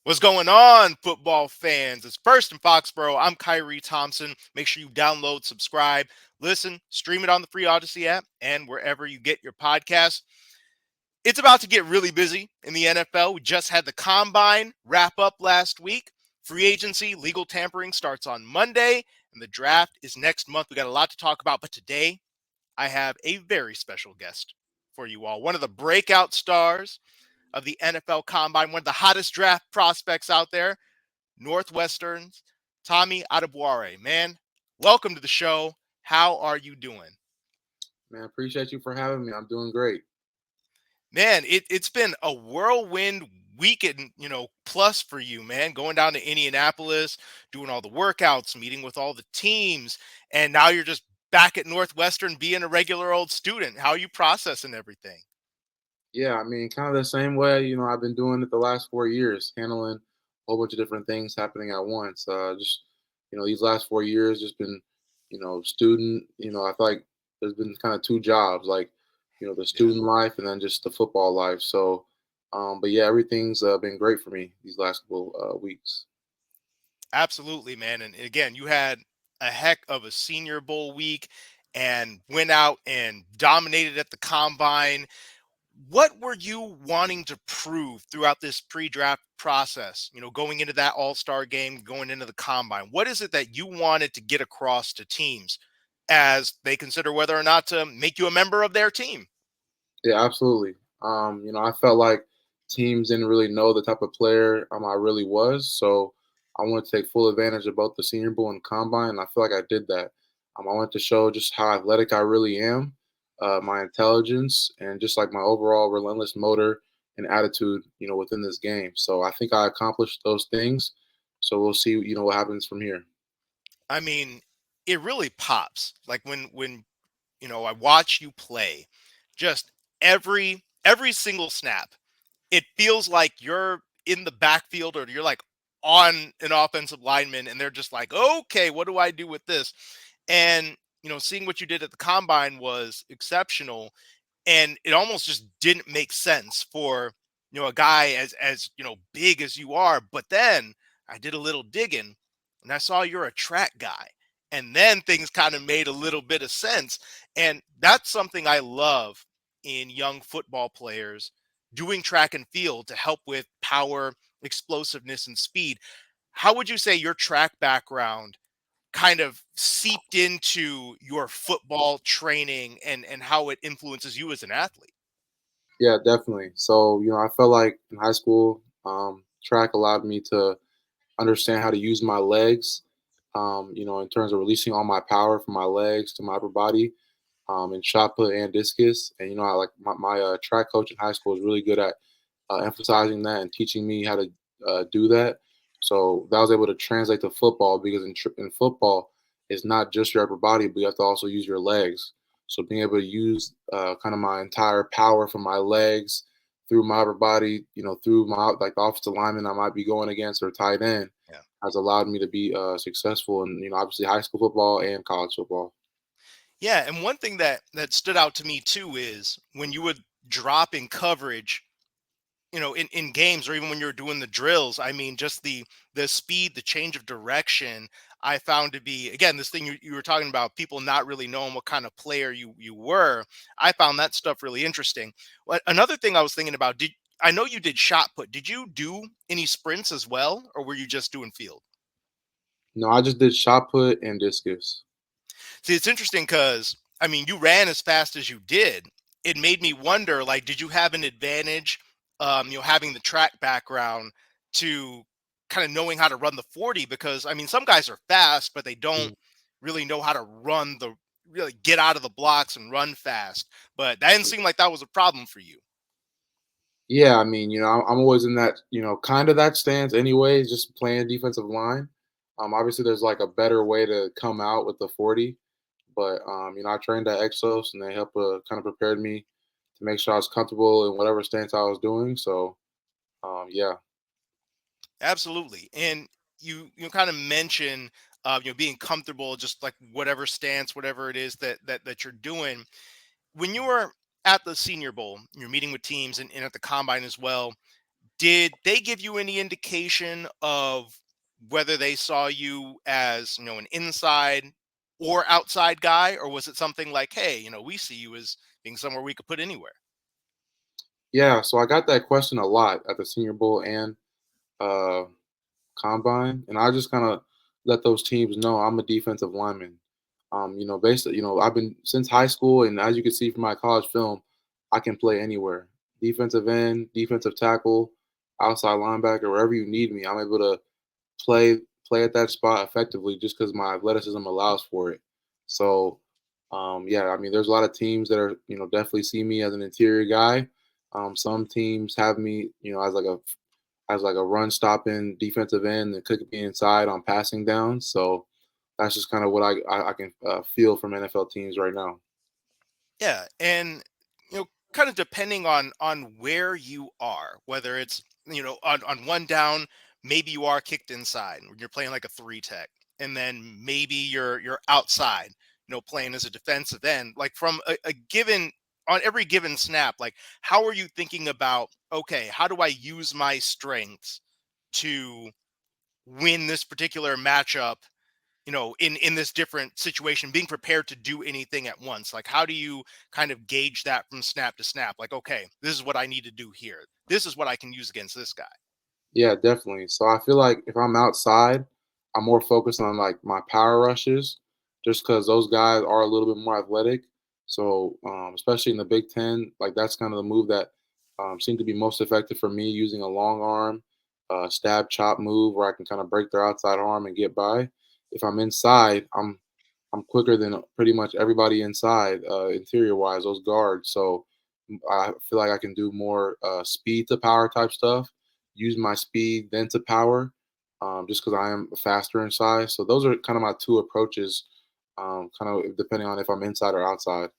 What's going on, football fans? It's First in Foxborough. I'm Kyrie Thompson. Make sure you download, subscribe, listen, stream it on the free Odyssey app, and wherever you get your podcasts. It's about to get really busy in the NFL. We just had the combine wrap up last week. Free agency, legal tampering starts on Monday, and the draft is next month. We got a lot to talk about, but today I have a very special guest for you all. One of the breakout stars of the NFL Combine, one of the hottest draft prospects out there, Northwestern's Tommy Adeboware. Man, welcome to the show. How are you doing? Man, appreciate you for having me. I'm doing great. Man, it's been a whirlwind weekend, plus for you, man. Going down to Indianapolis, doing all the workouts, meeting with all the teams, and now you're just back at Northwestern being a regular old student. How are you processing everything? Yeah, I mean, kind of the same way, I've been doing it the last 4 years, handling a whole bunch of different things happening at once. These last 4 years just been, student, I feel like there's been kind of two jobs, like, the Yeah. student life and then just the football life. But yeah, everything's been great for me these last couple weeks. Absolutely, man. And again, you had a heck of a Senior Bowl week and went out and dominated at the combine. What were you wanting to prove throughout this pre-draft process? Going into that All-Star game, going into the combine. What is it that you wanted to get across to teams as they consider whether or not to make you a member of their team? Yeah, absolutely. I felt like teams didn't really know the type of player I really was, so I wanted to take full advantage of both the Senior Bowl and Combine, and I feel like I did that. I wanted to show just how athletic I really am, my intelligence, and just like my overall relentless motor and attitude, within this game. So I think I accomplished those things. So we'll see, what happens from here. I mean, it really pops. Like when I watch you play, just every single snap, it feels like you're in the backfield or you're like on an offensive lineman and they're just like, okay, what do I do with this? And seeing what you did at the combine was exceptional. And it almost just didn't make sense for a guy as big as you are. But then I did a little digging and I saw you're a track guy. And then things kind of made a little bit of sense. And that's something I love in young football players doing track and field to help with power, explosiveness, and speed. How would you say your track background kind of seeped into your football training and how it influences you as an athlete? Yeah, definitely. So, I felt like in high school, track allowed me to understand how to use my legs, in terms of releasing all my power from my legs to my upper body, in shot put and discus. And, I like my track coach in high school is really good at emphasizing that and teaching me how to do that. So that was able to translate to football because in football, it's not just your upper body, but you have to also use your legs. So being able to use kind of my entire power from my legs through my upper body, through my like the offensive lineman I might be going against or tight end, Yeah. has allowed me to be successful in obviously high school football and college football. Yeah, and one thing that stood out to me too is when you would drop in coverage, in games or even when you're doing the drills. I mean, just the speed, the change of direction, I found to be, again, this thing you were talking about, people not really knowing what kind of player you were. I found that stuff really interesting. Another thing I was thinking about, did I know you did shot put? Did you do any sprints as well, or were you just doing field? No, I just did shot put and discus. See, it's interesting because I mean, you ran as fast as you did. It made me wonder, like, did you have an advantage, having the track background to kind of knowing how to run the 40? Because I mean, some guys are fast, but they don't really know how to really get out of the blocks and run fast. But that didn't seem like that was a problem for you. Yeah, I mean, I'm always in that, kind of that stance anyways, just playing defensive line. Obviously there's like a better way to come out with the 40, but I trained at Exos and they helped kind of prepared me to make sure I was comfortable in whatever stance I was doing. So, yeah. Absolutely. And you kind of mention being comfortable, just like whatever stance, whatever it is that you're doing. When you were at the Senior Bowl, you're meeting with teams and at the combine as well. Did they give you any indication of whether they saw you as, an inside or outside guy, or was it something like, hey, we see you as being somewhere we could put anywhere? Yeah, so I got that question a lot at the Senior Bowl and uh, combine, and I just kind of let those teams know I'm a defensive lineman. Basically, I've been since high school, and as you can see from my college film, I can play anywhere: defensive end, defensive tackle, outside linebacker, wherever you need me. I'm able to play play at that spot effectively just because my athleticism allows for it. So, yeah, I mean, there's a lot of teams that are definitely see me as an interior guy. Some teams have me as like a run stopping defensive end and could be inside on passing downs. So that's just kind of what I can feel from NFL teams right now. Yeah, and kind of depending on where you are, whether it's on one down, maybe you are kicked inside when you're playing like a three tech, and then maybe you're outside, playing as a defensive end. Like from a given on every given snap, like how are you thinking about, okay, how do I use my strengths to win this particular matchup, in this different situation, being prepared to do anything at once? Like, how do you kind of gauge that from snap to snap? Like, okay, this is what I need to do here. This is what I can use against this guy. Yeah, definitely. So I feel like if I'm outside, I'm more focused on like my power rushes, just because those guys are a little bit more athletic. So especially in the Big Ten, like that's kind of the move that seemed to be most effective for me, using a long arm, stab chop move where I can kind of break their outside arm and get by. If I'm inside, I'm quicker than pretty much everybody inside, interior wise, those guards. So I feel like I can do more speed to power type stuff, use my speed then to power, just because I am faster in size. So those are kind of my two approaches, kind of depending on if I'm inside or outside.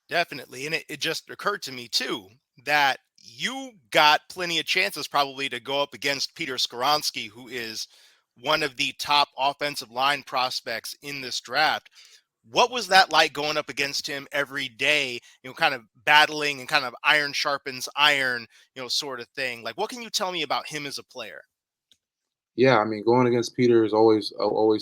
Definitely. And it just occurred to me too that you got plenty of chances probably to go up against Peter Skoronsky, who is one of the top offensive line prospects in this draft. What was that like going up against him every day, kind of battling and kind of iron sharpens iron, sort of thing? Like, what can you tell me about him as a player? Yeah, I mean, going against Peter is always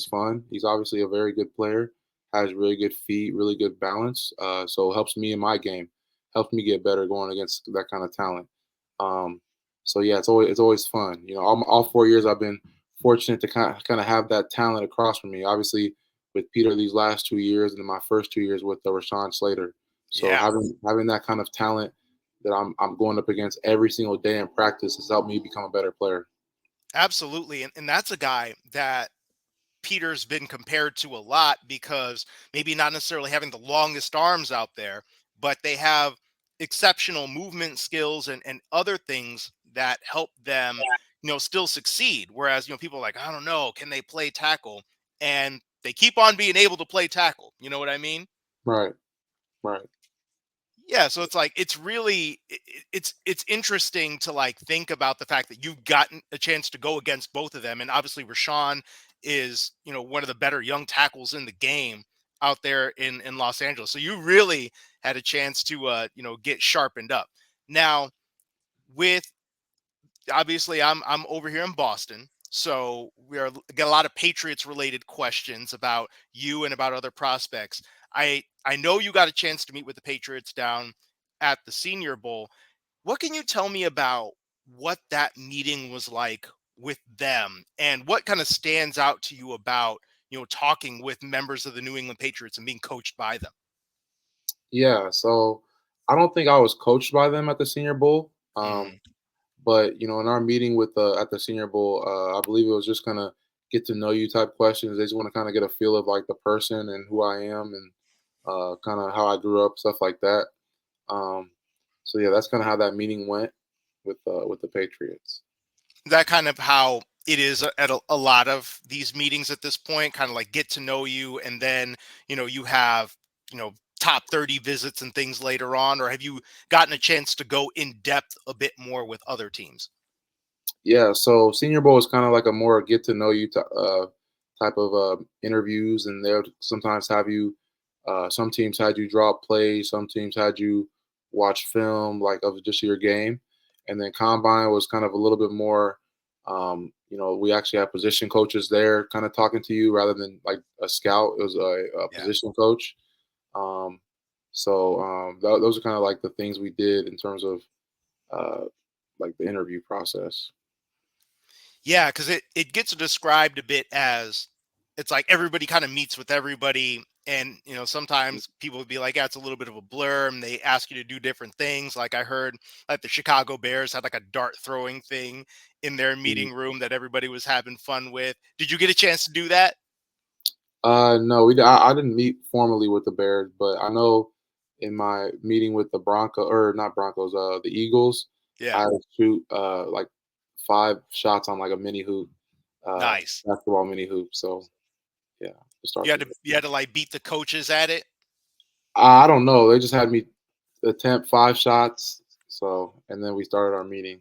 fun. He's obviously a very good player, has really good feet, really good balance. So it helps me in my game, helps me get better going against that kind of talent. Um, so yeah, it's always fun. All 4 years I've been fortunate to kind of have that talent across from me. Obviously, with Peter these last 2 years, and then my first 2 years with Rashawn Slater. So Yeah. having that kind of talent that I'm going up against every single day in practice has helped me become a better player. Absolutely. And that's a guy that Peter's been compared to a lot because maybe not necessarily having the longest arms out there, but they have exceptional movement skills and other things that help them, still succeed. Whereas, people are like, I don't know, can they play tackle? And they keep on being able to play tackle. You know what I mean? Right, right. Yeah, so it's like it's really it's interesting to like think about the fact that you've gotten a chance to go against both of them, and obviously Rashawn is one of the better young tackles in the game out there in Los Angeles. So you really had a chance to get sharpened up. Now with obviously I'm over here in Boston, so we are get a lot of Patriots related questions about you and about other prospects. I know you got a chance to meet with the Patriots down at the Senior Bowl. What can you tell me about what that meeting was like with them, and what kind of stands out to you about talking with members of the New England Patriots and being coached by them? Yeah, so I don't think I was coached by them at the Senior Bowl. Hmm. But in our meeting with at the Senior Bowl, I believe it was just kind of get to know you type questions. They just want to kind of get a feel of like the person and who I am and kind of how I grew up, stuff like that. Um, so yeah, that's kind of how that meeting went with the Patriots. That kind of how it is at a lot of these meetings at this point, kind of like get to know you, and then you have top 30 visits and things later on, or have you gotten a chance to go in depth a bit more with other teams? Yeah, so Senior Bowl is kind of like a more get to know you type of interviews, and they'll sometimes have you. Some teams had you draw up plays, some teams had you watch film like of just your game, And then combine was kind of a little bit more. We actually have position coaches there, kind of talking to you rather than like a scout. It was a Yeah. position coach. Um, those are kind of like the things we did in terms of uh, like the interview process. Yeah, because it gets described a bit as it's like everybody kind of meets with everybody. And sometimes people would be like, yeah, it's a little bit of a blur, and they ask you to do different things. Like I heard like the Chicago Bears had like a dart throwing thing in their Mhm. meeting room that everybody was having fun with. Did you get a chance to do that? No, I didn't meet formally with the Bears, but I know in my meeting with the or not Broncos, the Eagles, I Yeah. had to shoot like 5 shots on like a mini hoop, Nice. basketball mini hoop. So yeah, to start the You had to like beat the coaches at it. I don't know. They just had me attempt 5 shots. So and then we started our meeting.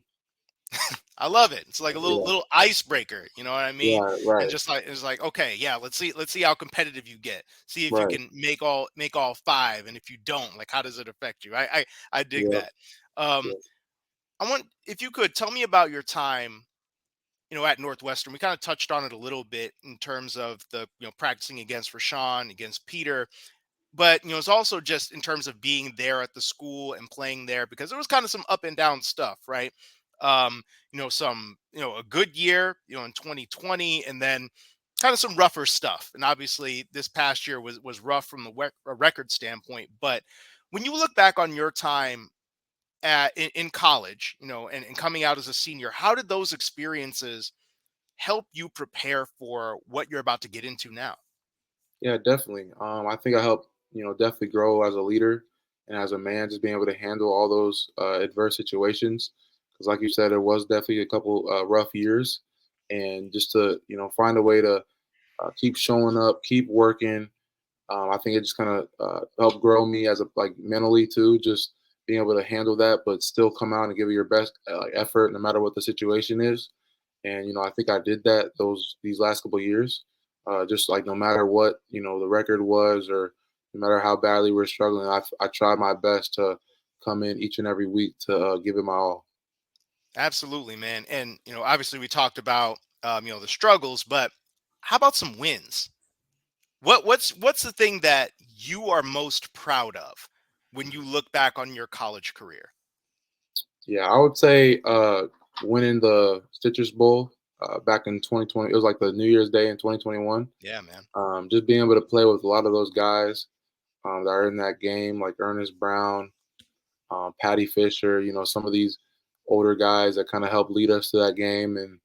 I love it. It's like a little Yeah, little icebreaker, you know what I mean? right, And right, just like it's like, okay, yeah, let's see how competitive you get. See if you right. can make all five, and if you don't, like how does it affect you? I dig Yeah, that. Um, yeah. I want if you could tell me about your time, at Northwestern. We kind of touched on it a little bit in terms of the practicing against Rashawn, against Peter, but it's also just in terms of being there at the school and playing there because there was kind of some up and down stuff, right? um some a good year in 2020, and then kind of some rougher stuff, and obviously this past year was rough from the record standpoint. But when you look back on your time in college, and coming out as a senior, how did those experiences help you prepare for what you're about to get into now? Yeah, definitely. I think I helped, definitely grow as a leader and as a man, just being able to handle all those adverse situations. Because, like you said, it was definitely a couple rough years, and just to, find a way to keep showing up, keep working. I think it just kind of helped grow me as a like mentally too, just being able to handle that, but still come out and give it your best like effort, no matter what the situation is. And I think I did that these last couple of years. Just like no matter what the record was, or no matter how badly we're struggling, I tried my best to come in each and every week to give it my all. Absolutely, man. And obviously we talked about the struggles, but how about some wins? What's the thing that you are most proud of when you look back on your college career? Yeah, I would say winning the Citrus Bowl back in 2020. It was like the New Year's Day in 2021. Yeah, man. Just being able to play with a lot of those guys that are in that game, like Ernest Brown, Patty Fisher, some of these older guys that kind of helped lead us to that game. And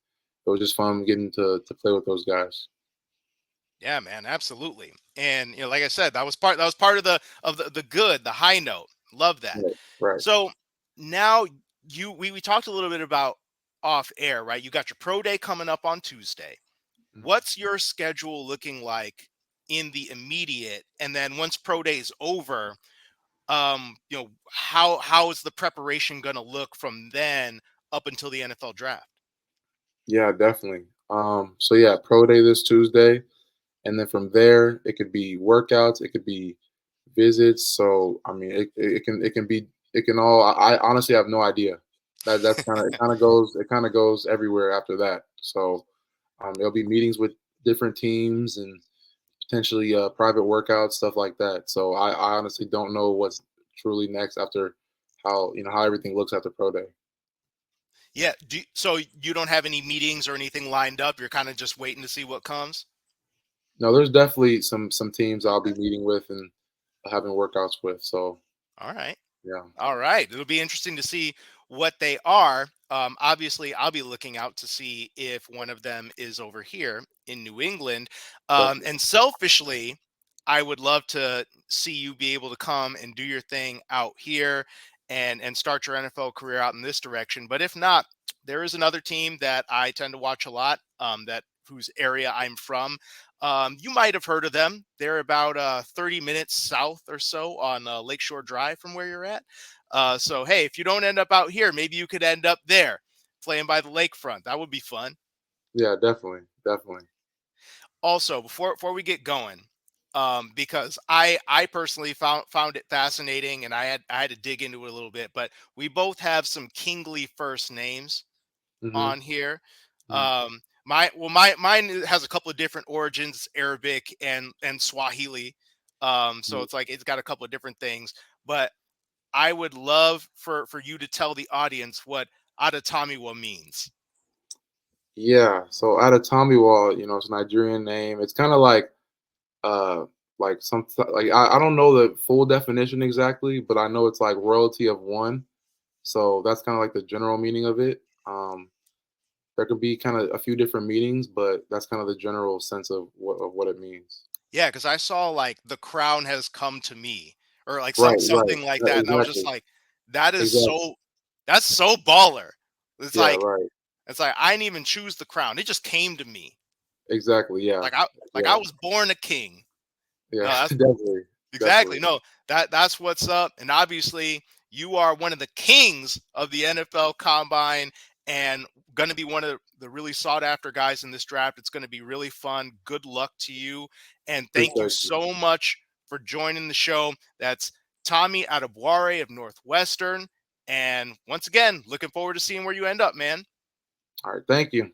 it was just fun getting to play with those guys. Yeah, man, absolutely. And like I said, that was part of the good, the high note. Love that. Right. Right. So now we talked a little bit about off air, right? You got your pro day coming up on Tuesday. Mhm. What's your schedule looking like in the immediate? And then once pro day is over, how is the preparation going to look from then up until the NFL draft? Yeah, definitely. So yeah, pro day this Tuesday. And then from there, it could be workouts, it could be visits. So I mean, it can all. I honestly have no idea. That's kind of it kind of goes everywhere after that. So there'll be meetings with different teams and potentially private workouts, stuff like that. So I honestly don't know what's truly next after how everything looks after pro day. Yeah. So you don't have any meetings or anything lined up. You're kind of just waiting to see what comes. No, there's definitely some teams I'll be meeting with and having workouts with. So All right. yeah, All right. It'll be interesting to see what they are. Obviously, I'll be looking out to see if one of them is over here in New England. definitely. And selfishly, I would love to see you be able to come and do your thing out here and start your NFL career out in this direction. But if not, there is another team that I tend to watch a lot. That whose area I'm from. You might have heard of them. They're about 30 minutes south or so on Lakeshore Drive from where you're at. So, hey, if you don't end up out here, maybe you could end up there playing by the lakefront. That would be fun. Yeah, definitely, definitely. Also, before we get going, because I personally found it fascinating, and I had to dig into it a little bit. But we both have some kingly first names Hmm. on here. Hmm. Mine has a couple of different origins, Arabic and Swahili. So it's like it's got a couple of different things. But I would love for you to tell the audience what Adetomiwa means. Yeah. So Adetomiwa, it's a Nigerian name. It's kind of uh some like I don't know the full definition exactly, but I know it's like royalty of one. So that's kind of like the general meaning of it. There could be kind of a few different meanings, but that's kind of the general sense of what it means. Yeah, because I saw like the crown has come to me, or like Right, right. something like that, and I was just Exactly. like, that is Exactly. that's so baller. It's Yeah, like right. I didn't even choose the crown; it just came to me. Exactly. Yeah. I Yeah. was born a king. Yeah. No, Definitely. exactly. Definitely. No, that's what's up. And obviously, you are one of the kings of the NFL Combine, and going to be one of the really sought after guys in this draft. It's going to be really fun. Good luck to you, and thank you Appreciate you. so much for joining the show. That's Tommy Adeboware of Northwestern, and once again, looking forward to seeing where you end up, man. All right. Thank you.